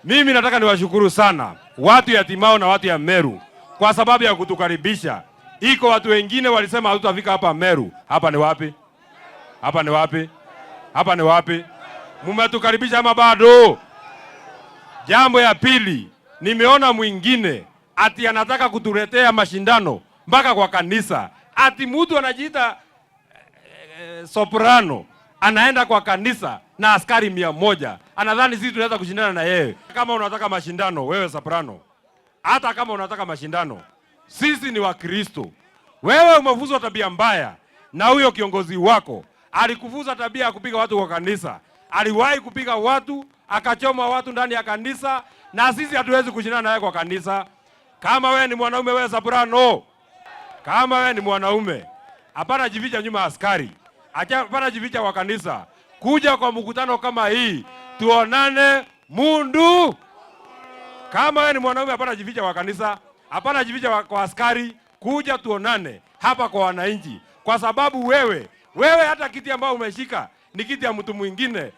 Mimi nataka niwashukuru sana watu ya Timao na watu ya Meru kwa sababu ya kutukaribisha. Iko watu wengine walisema hatutafika hapa Meru. Hapa ni wapi? Hapa ni wapi? Hapa ni wapi? Mmetukaribisha ama bado? Jambo ya pili, nimeona mwingine ati anataka kutuletea mashindano mpaka kwa kanisa. Ati mtu anajiita soprano anaenda kwa kanisa na askari 100. Anadhani sisi tunaweza kushindana na yeye. Kama unataka mashindano wewe soprano, hata kama unataka mashindano, sisi ni Wakristo. Wewe umefuzwa tabia mbaya na huyo kiongozi wako. Alikufuza tabia ya kupiga watu kwa kanisa. Aliwahi kupiga watu, akachoma watu ndani ya kanisa, na sisi hatuwezi kushindana naye kwa kanisa. Kama wewe ni mwanaume, wewe soprano, kama wewe ni mwanaume, hapana jificha nyuma askari. Hapana jificha kwa kanisa. Kuja kwa mkutano kama hii, tuonane mundu. Kama wewe ni mwanaume, hapana jificha kwa kanisa, hapana jificha kwa askari. Kuja tuonane hapa kwa wananchi, kwa sababu wewe hata kiti ambao umeshika ni kiti ya mtu mwingine.